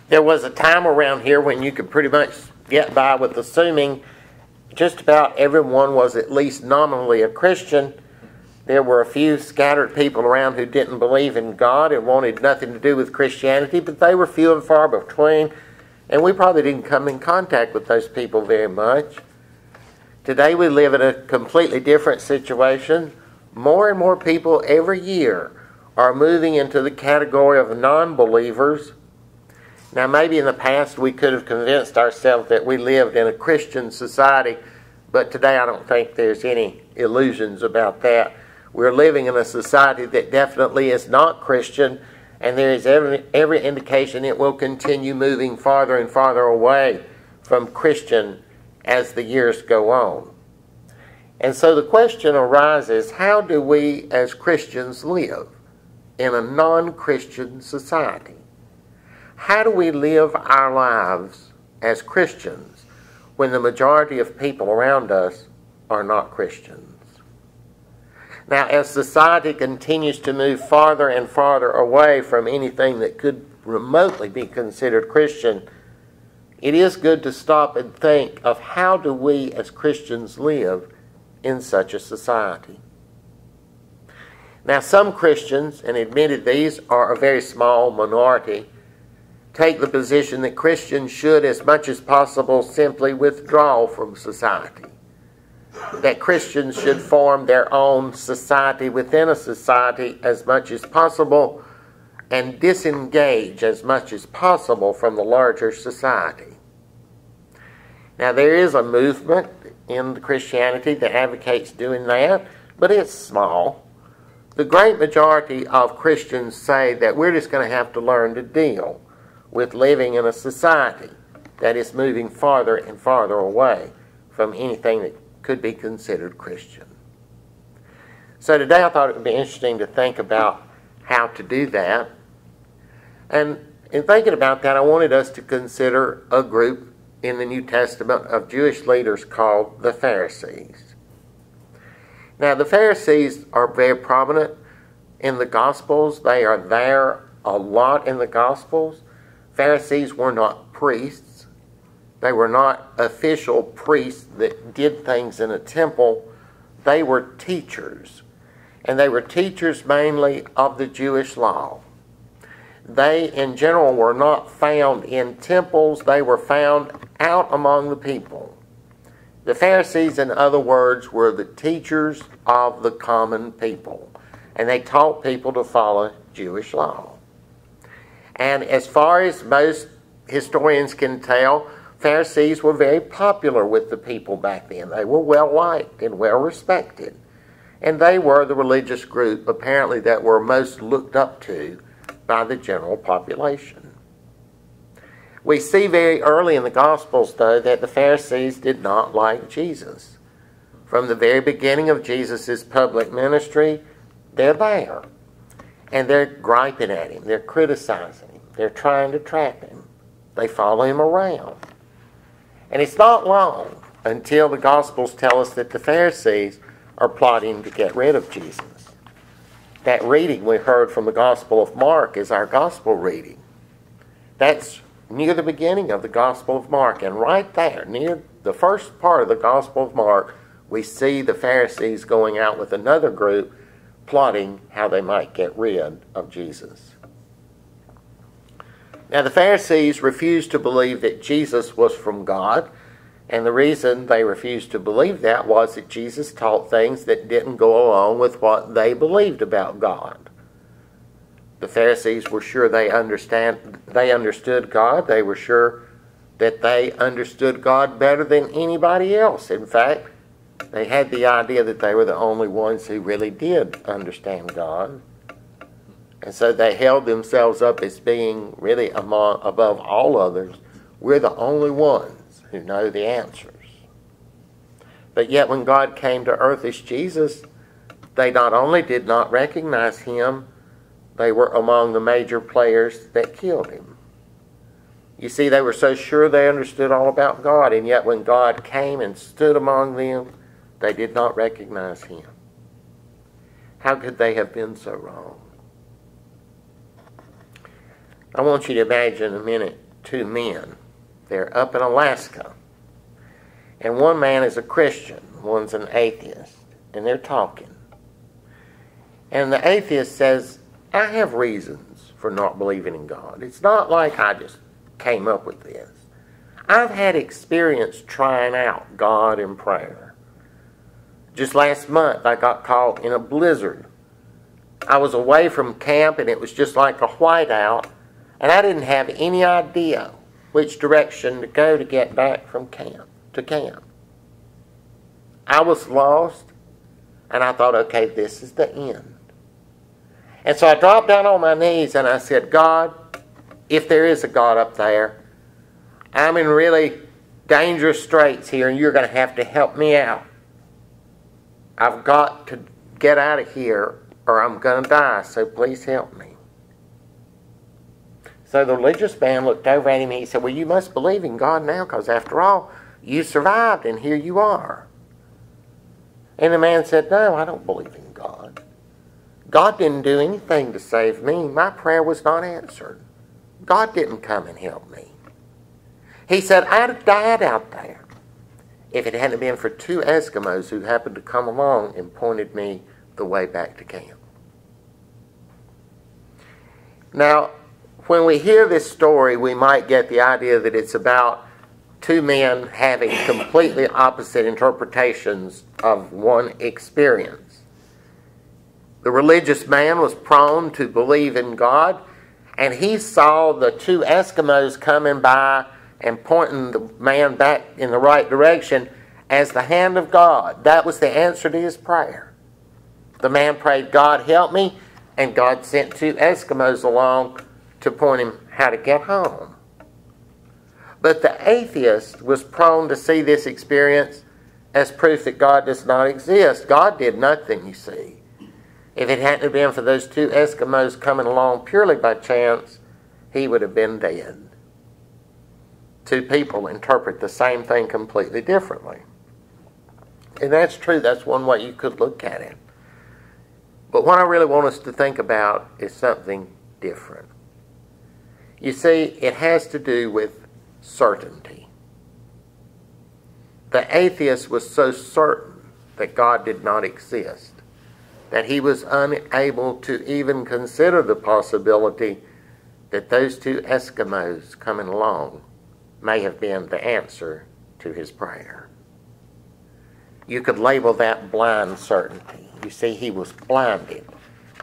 There was a time around here when you could pretty much get by with assuming just about everyone was at least nominally a Christian. There were a few scattered people around who didn't believe in God and wanted nothing to do with Christianity, but they were few and far between, and we probably didn't come in contact with those people very much. Today we live in a completely different situation. More and more people every year are moving into the category of non-believers. Now, maybe in the past we could have convinced ourselves that we lived in a Christian society, but today I don't think there's any illusions about that. We're living in a society that definitely is not Christian, and there is every indication it will continue moving farther and farther away from Christian as the years go on. And so the question arises, how do we as Christians live in a non-Christian society? How do we live our lives as Christians when the majority of people around us are not Christians? Now, as society continues to move farther and farther away from anything that could remotely be considered Christian, it is good to stop and think of how do we as Christians live in such a society. Now, some Christians, and admitted these are a very small minority, take the position that Christians should, as much as possible, simply withdraw from society. That Christians should form their own society within a society as much as possible and disengage as much as possible from the larger society. Now, there is a movement in Christianity that advocates doing that, but it's small. The great majority of Christians say that we're just going to have to learn to deal with living in a society that is moving farther and farther away from anything that could be considered Christian. So today I thought it would be interesting to think about how to do that. And in thinking about that, I wanted us to consider a group in the New Testament of Jewish leaders called the Pharisees. Now, the Pharisees are very prominent in the Gospels. They are there a lot in the Gospels. Pharisees were not priests. They were not official priests that did things in a temple. They were teachers. And they were teachers mainly of the Jewish law. They, in general, were not found in temples. They were found out among the people. The Pharisees, in other words, were the teachers of the common people. And they taught people to follow Jewish law. And as far as most historians can tell, Pharisees were very popular with the people back then. They were well liked and well respected. And they were the religious group, apparently, that were most looked up to by the general population. We see very early in the Gospels, though, that the Pharisees did not like Jesus. From the very beginning of Jesus' public ministry, they're there. And they're griping at him. They're criticizing him. They're trying to trap him. They follow him around. And it's not long until the Gospels tell us that the Pharisees are plotting to get rid of Jesus. That reading we heard from the Gospel of Mark is our Gospel reading. That's near the beginning of the Gospel of Mark. And right there, near the first part of the Gospel of Mark, we see the Pharisees going out with another group plotting how they might get rid of Jesus. Now, the Pharisees refused to believe that Jesus was from God, and the reason they refused to believe that was that Jesus taught things that didn't go along with what they believed about God. The Pharisees were sure they understood God. They were sure that they understood God better than anybody else. In fact, they had the idea that they were the only ones who really did understand God. And so they held themselves up as being really above all others. We're the only ones who know the answers. But yet when God came to earth as Jesus, they not only did not recognize him, they were among the major players that killed him. You see, they were so sure they understood all about God, and yet when God came and stood among them, they did not recognize him. How could they have been so wrong? I want you to imagine a minute two men. They're up in Alaska. And one man is a Christian, one's an atheist, and they're talking. And the atheist says, I have reasons for not believing in God. It's not like I just came up with this. I've had experience trying out God in prayer. Just last month, I got caught in a blizzard. I was away from camp, and it was just like a whiteout, and I didn't have any idea which direction to go to get back from camp to camp. I was lost, and I thought, okay, this is the end. And so I dropped down on my knees and I said, God, if there is a God up there, I'm in really dangerous straits here, and you're going to have to help me out. I've got to get out of here or I'm going to die, so please help me. So the religious man looked over at him and he said, well, you must believe in God now, because after all, you survived and here you are. And the man said, no, I don't believe in God. God didn't do anything to save me. My prayer was not answered. God didn't come and help me. He said, I'd have died out there if it hadn't been for two Eskimos who happened to come along and pointed me the way back to camp. Now, when we hear this story, we might get the idea that it's about two men having completely opposite interpretations of one experience. The religious man was prone to believe in God, and he saw the two Eskimos coming by and pointing the man back in the right direction as the hand of God. That was the answer to his prayer. The man prayed, God help me, and God sent two Eskimos along to point him how to get home. But the atheist was prone to see this experience as proof that God does not exist. God did nothing, you see. If it hadn't been for those two Eskimos coming along purely by chance, he would have been dead. Two people interpret the same thing completely differently. And that's true. That's one way you could look at it. But what I really want us to think about is something different. You see, it has to do with certainty. The atheist was so certain that God did not exist that he was unable to even consider the possibility that those two Eskimos coming along may have been the answer to his prayer. You could label that blind certainty. You see, he was blinded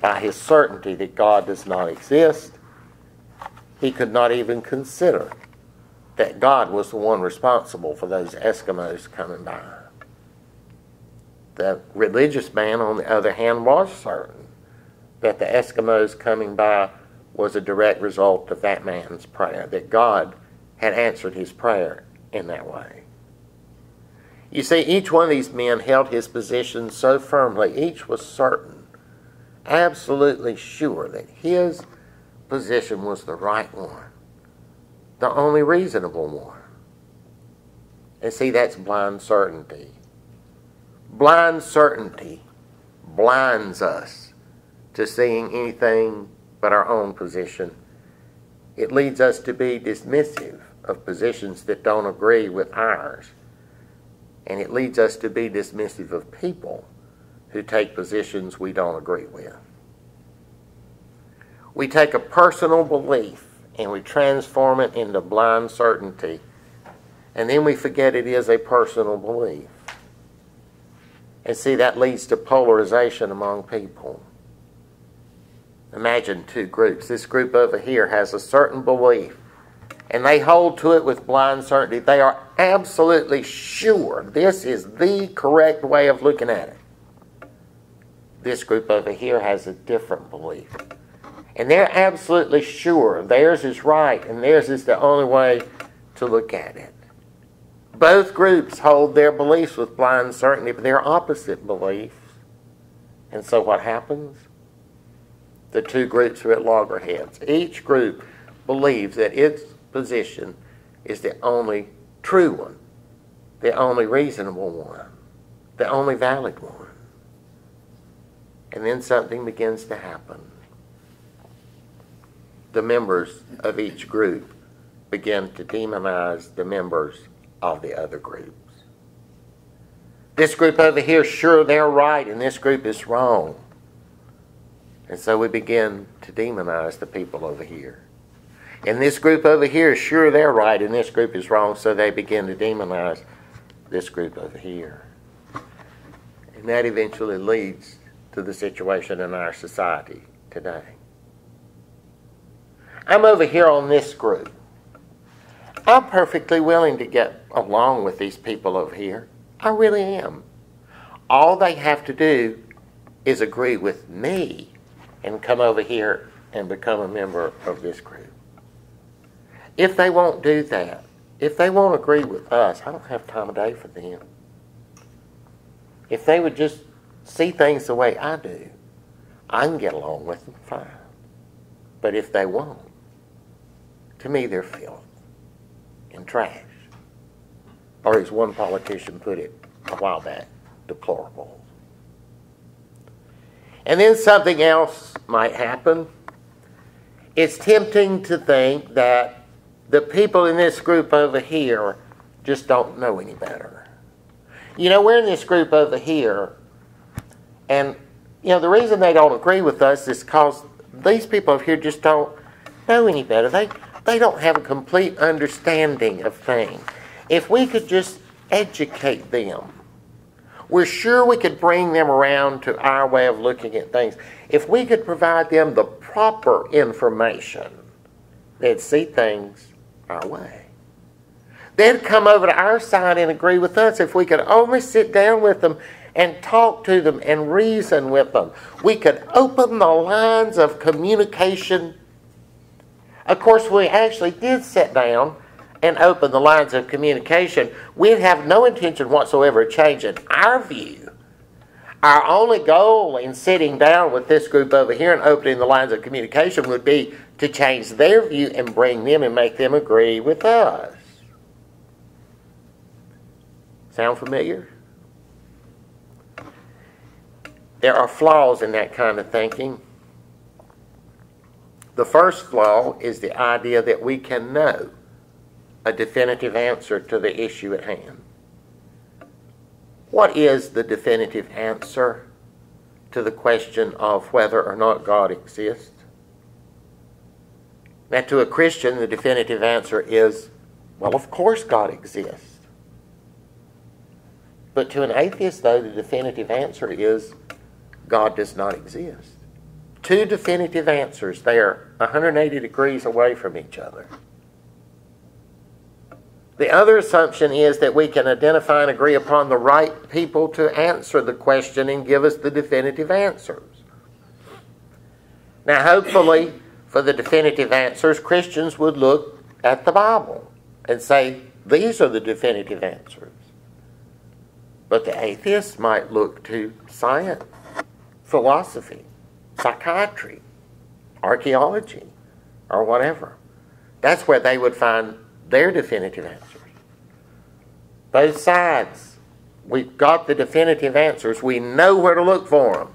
by his certainty that God does not exist. He could not even consider that God was the one responsible for those Eskimos coming by. The religious man, on the other hand, was certain that the Eskimos coming by was a direct result of that man's prayer, that God had answered his prayer in that way. You see, each one of these men held his position so firmly. Each was certain, absolutely sure that his position was the right one, the only reasonable one. And see, that's blind certainty. Blind certainty blinds us to seeing anything but our own position. It leads us to be dismissive of positions that don't agree with ours. And it leads us to be dismissive of people who take positions we don't agree with. We take a personal belief and we transform it into blind certainty, and then we forget it is a personal belief. And see, that leads to polarization among people. Imagine two groups. This group over here has a certain belief, and they hold to it with blind certainty. They are absolutely sure this is the correct way of looking at it. This group over here has a different belief, and they're absolutely sure theirs is right and theirs is the only way to look at it. Both groups hold their beliefs with blind certainty, but they're opposite beliefs. And so what happens? The two groups are at loggerheads. Each group believes that its position is the only true one, the only reasonable one, the only valid one. And then something begins to happen. The members of each group begin to demonize the members of the other groups. This group over here, sure, they're right, and this group is wrong. And so we begin to demonize the people over here. And this group over here, sure, they're right, and this group is wrong, so they begin to demonize this group over here. And that eventually leads to the situation in our society today. I'm over here on this group. I'm perfectly willing to get along with these people over here. I really am. All they have to do is agree with me and come over here and become a member of this group. If they won't do that, if they won't agree with us, I don't have time of day for them. If they would just see things the way I do, I can get along with them fine. But if they won't, to me they're filth and trash. Or as one politician put it a while back, deplorable. And then something else might happen. It's tempting to think that the people in this group over here just don't know any better. You know, we're in this group over here, and, you know, the reason they don't agree with us is because these people over here just don't know any better. They don't have a complete understanding of things. If we could just educate them, we're sure we could bring them around to our way of looking at things. If we could provide them the proper information, they'd see things our way. They'd come over to our side and agree with us if we could only sit down with them and talk to them and reason with them. We could open the lines of communication. Of course, we actually did sit down and open the lines of communication. We'd have no intention whatsoever of changing our view. Our only goal in sitting down with this group over here and opening the lines of communication would be to change their view and bring them and make them agree with us. Sound familiar? There are flaws in that kind of thinking. The first flaw is the idea that we can know a definitive answer to the issue at hand. What is the definitive answer to the question of whether or not God exists? Now, to a Christian, the definitive answer is, well, of course God exists. But to an atheist, though, the definitive answer is, God does not exist. Two definitive answers. They are 180 degrees away from each other. The other assumption is that we can identify and agree upon the right people to answer the question and give us the definitive answers. Now, hopefully, for the definitive answers, Christians would look at the Bible and say, these are the definitive answers. But the atheists might look to science, philosophy, psychiatry, archaeology, or whatever. That's where they would find their definitive answers. Both sides, we've got the definitive answers. We know where to look for them.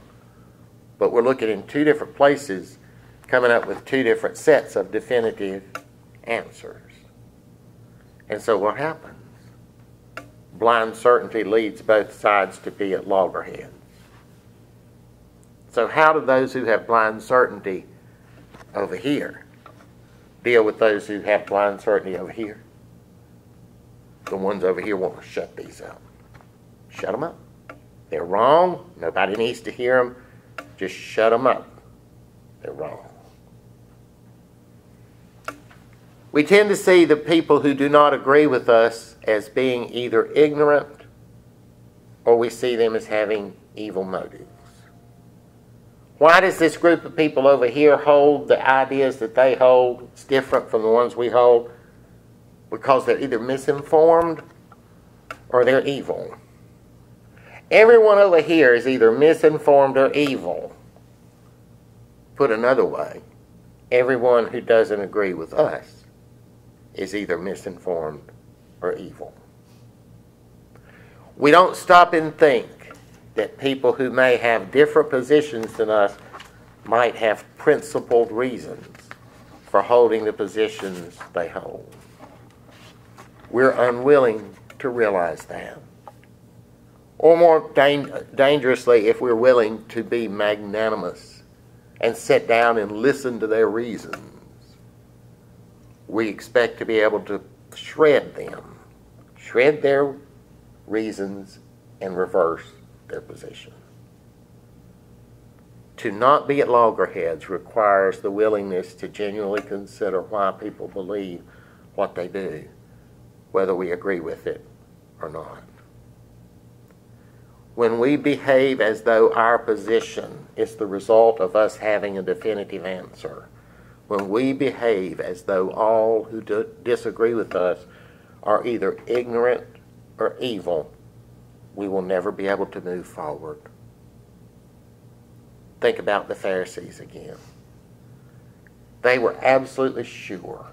But we're looking in two different places, coming up with two different sets of definitive answers. And so what happens? Blind certainty leads both sides to be at loggerheads. So how do those who have blind certainty over here deal with those who have blind certainty over here? The ones over here want to shut these up. Shut them up. They're wrong. Nobody needs to hear them. Just shut them up. They're wrong. We tend to see the people who do not agree with us as being either ignorant or we see them as having evil motives. Why does this group of people over here hold the ideas that they hold? It's different from the ones we hold. Because they're either misinformed or they're evil. Everyone over here is either misinformed or evil. Put another way, everyone who doesn't agree with us is either misinformed or evil. We don't stop and think that people who may have different positions than us might have principled reasons for holding the positions they hold. We're unwilling to realize that. Or more dangerously, if we're willing to be magnanimous and sit down and listen to their reasons, we expect to be able to shred their reasons, and reverse their position. To not be at loggerheads requires the willingness to genuinely consider why people believe what they do, whether we agree with it or not. When we behave as though our position is the result of us having a definitive answer, when we behave as though all who disagree with us are either ignorant or evil, we will never be able to move forward. Think about the Pharisees again. They were absolutely sure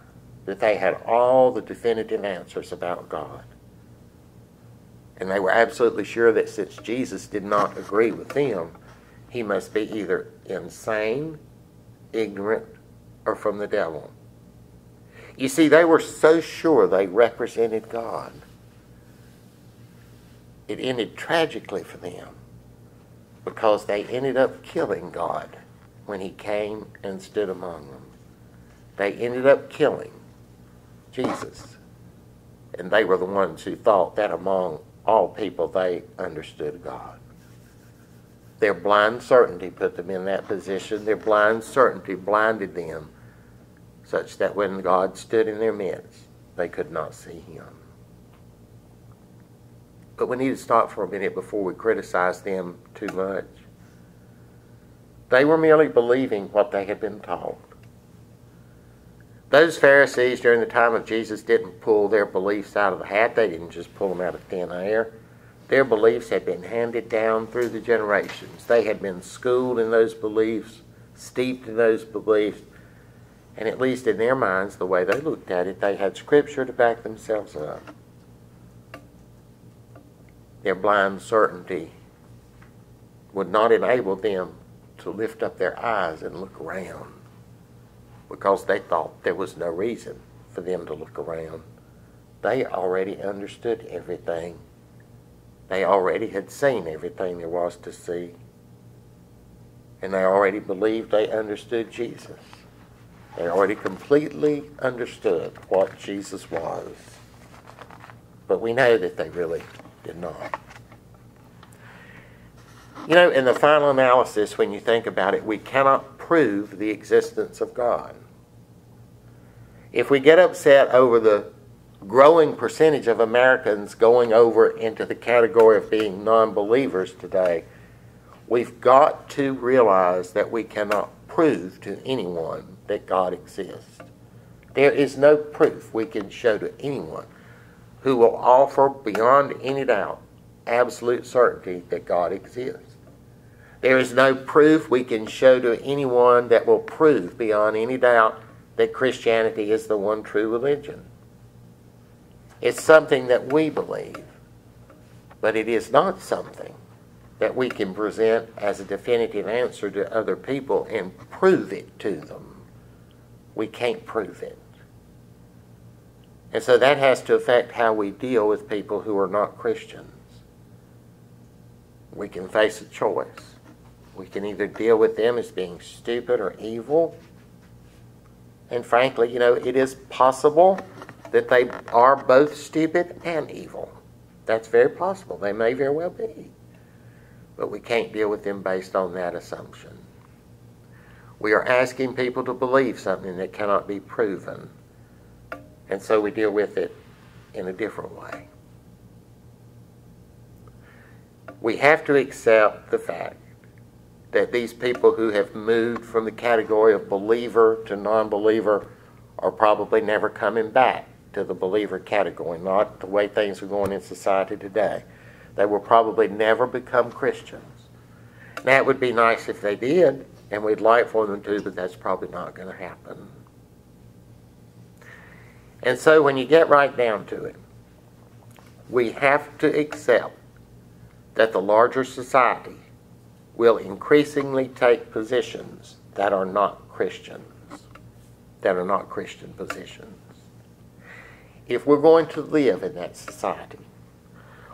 that they had all the definitive answers about God. And they were absolutely sure that since Jesus did not agree with them, he must be either insane, ignorant, or from the devil. You see, they were so sure they represented God. It ended tragically for them because they ended up killing God when he came and stood among them. They ended up killing Jesus. And they were the ones who thought that among all people they understood God. Their blind certainty put them in that position. Their blind certainty blinded them such that when God stood in their midst, they could not see him. But we need to stop for a minute before we criticize them too much. They were merely believing what they had been taught. Those Pharisees during the time of Jesus didn't pull their beliefs out of the hat. They didn't just pull them out of thin air. Their beliefs had been handed down through the generations. They had been schooled in those beliefs, steeped in those beliefs, and at least in their minds, the way they looked at it, they had Scripture to back themselves up. Their blind certainty would not enable them to lift up their eyes and look around because they thought there was no reason for them to look around. They already understood everything. They already had seen everything there was to see. And they already believed they understood Jesus. They already completely understood what Jesus was. But we know that they really did not. You know, in the final analysis, when you think about it, we cannot prove the existence of God. If we get upset over the growing percentage of Americans going over into the category of being non-believers today, we've got to realize that we cannot prove to anyone that God exists. There is no proof we can show to anyone who will offer beyond any doubt absolute certainty that God exists. There is no proof we can show to anyone that will prove beyond any doubt that Christianity is the one true religion. It's something that we believe, but it is not something that we can present as a definitive answer to other people and prove it to them. We can't prove it. And so that has to affect how we deal with people who are not Christians. We can face a choice. We can either deal with them as being stupid or evil. And frankly, you know, it is possible that they are both stupid and evil. That's very possible. They may very well be. But we can't deal with them based on that assumption. We are asking people to believe something that cannot be proven. And so we deal with it in a different way. We have to accept the fact that these people who have moved from the category of believer to non-believer are probably never coming back to the believer category, not the way things are going in society today. They will probably never become Christians. Now, it would be nice if they did, and we'd like for them to, but that's probably not going to happen. And so when you get right down to it, we have to accept that the larger society will increasingly take positions that are not Christians. that are not Christian positions. If we're going to live in that society,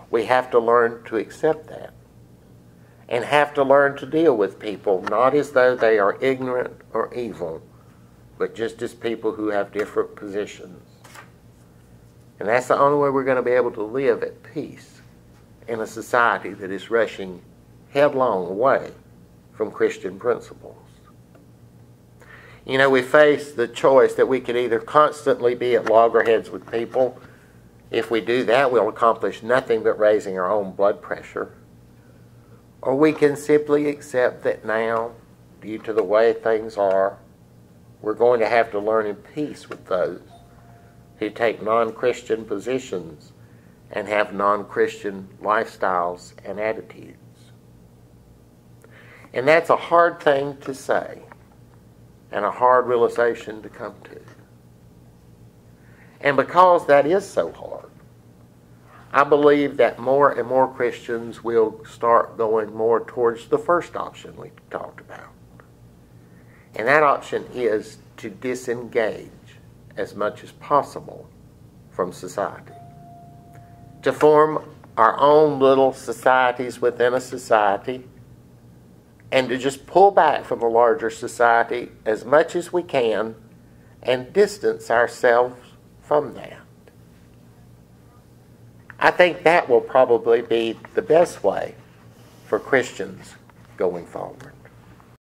we have to learn to accept that and have to learn to deal with people not as though they are ignorant or evil, but just as people who have different positions. And that's the only way we're going to be able to live at peace in a society that is rushing headlong away from Christian principles. You know, we face the choice that we could either constantly be at loggerheads with people. If we do that, we'll accomplish nothing but raising our own blood pressure. Or we can simply accept that now, due to the way things are, we're going to have to learn in peace with those who take non-Christian positions and have non-Christian lifestyles and attitudes. And that's a hard thing to say and a hard realization to come to. And because that is so hard, I believe that more and more Christians will start going more towards the first option we talked about. And that option is to disengage as much as possible from society. To form our own little societies within a society, and to just pull back from the larger society as much as we can and distance ourselves from that. I think that will probably be the best way for Christians going forward.